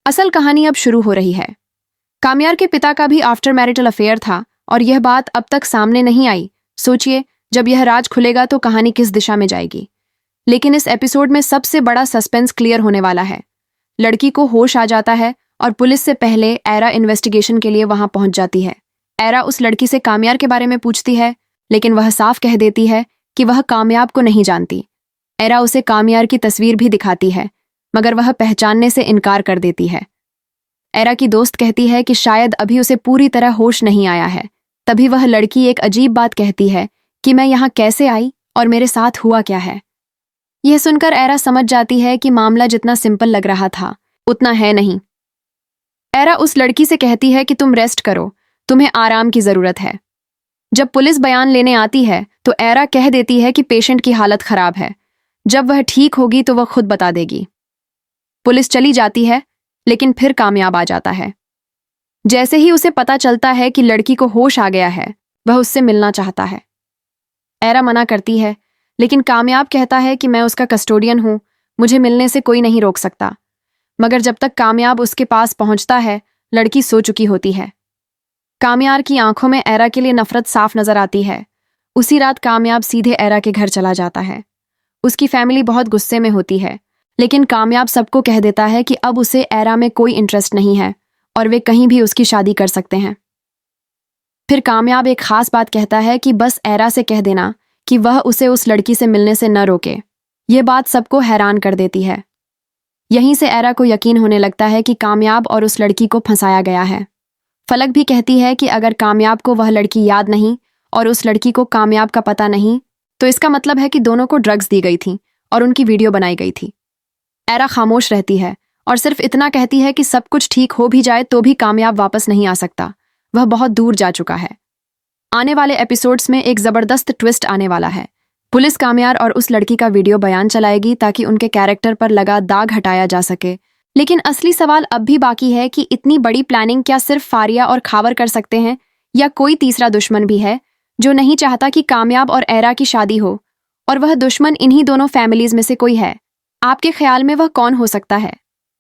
असल कहानी अब शुरू हो रही है। कामयार के पिता का भी आफ्टर मैरिटल अफेयर था और यह बात अब तक सामने नहीं आई। सोचिए, जब यह राज खुलेगा तो कहानी किस दिशा में जाएगी। लेकिन इस एपिसोड में सबसे बड़ा सस्पेंस क्लियर होने वाला है। लड़की को होश आ जाता है और पुलिस से पहले एरा इन्वेस्टिगेशन के लिए वहां पहुंच जाती है। एरा उस लड़की से कामयार के बारे में पूछती है, लेकिन वह साफ कह देती है कि वह कामयाब को नहीं जानती। एरा उसे कामयार की तस्वीर भी दिखाती है, मगर वह पहचानने से इनकार कर देती है। एरा की दोस्त कहती है कि शायद अभी उसे पूरी तरह होश नहीं आया है। तभी वह लड़की एक अजीब बात कहती है कि मैं यहाँ कैसे आई और मेरे साथ हुआ क्या है। यह सुनकर एरा समझ जाती है कि मामला जितना सिंपल लग रहा था उतना है नहीं। एरा उस लड़की से कहती है कि तुम रेस्ट करो, तुम्हें आराम की जरूरत है। जब पुलिस बयान लेने आती है तो एरा कह देती है कि पेशेंट की हालत खराब है, जब वह ठीक होगी तो वह खुद बता देगी। पुलिस चली जाती है, लेकिन फिर कामयाब आ जाता है। जैसे ही उसे पता चलता है कि लड़की को होश आ गया है, वह उससे मिलना चाहता है। एरा मना करती है, लेकिन कामयाब कहता है कि मैं उसका कस्टोडियन हूं, मुझे मिलने से कोई नहीं रोक सकता। मगर जब तक कामयाब उसके पास पहुंचता है, लड़की सो चुकी होती है। कामयाब की आंखों में एरा के लिए नफरत साफ नजर आती है। उसी रात कामयाब सीधे एरा के घर चला जाता है। उसकी फैमिली बहुत गुस्से में होती है, लेकिन कामयाब सबको कह देता है कि अब उसे एरा में कोई इंटरेस्ट नहीं है और वे कहीं भी उसकी शादी कर सकते हैं। फिर कामयाब एक खास बात कहता है कि बस एरा से कह देना कि वह उसे उस लड़की से मिलने से न रोके। यह बात सबको हैरान कर देती है। यहीं से एरा को यकीन होने लगता है कि कामयाब और उस लड़की को फंसाया गया है। फलक भी कहती है कि अगर कामयाब को वह लड़की याद नहीं और उस लड़की को कामयाब का पता नहीं, तो इसका मतलब है कि दोनों को ड्रग्स दी गई थी और उनकी वीडियो बनाई गई थी। एरा खामोश रहती है और सिर्फ इतना कहती है कि सब कुछ ठीक हो भी जाए तो भी कामयाब वापस नहीं आ सकता, वह बहुत दूर जा चुका है। आने वाले एपिसोड्स में एक जबरदस्त ट्विस्ट आने वाला है। पुलिस कामयाब और उस लड़की का वीडियो बयान चलाएगी ताकि उनके कैरेक्टर पर लगा दाग हटाया जा सके। लेकिन असली सवाल अब भी बाकी है कि इतनी बड़ी प्लानिंग क्या सिर्फ फारिया और खावर कर सकते हैं, या कोई तीसरा दुश्मन भी है जो नहीं चाहता कि कामयाब और एरा की शादी हो, और वह दुश्मन इन्हीं दोनों फैमिलीज में से कोई है। आपके ख्याल में वह कौन हो सकता है?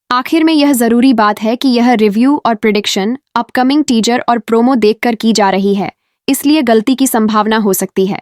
आखिर में यह जरूरी बात है कि यह रिव्यू और प्रिडिक्शन अपकमिंग टीजर और प्रोमो देखकर की जा रही है, इसलिए गलती की संभावना हो सकती है।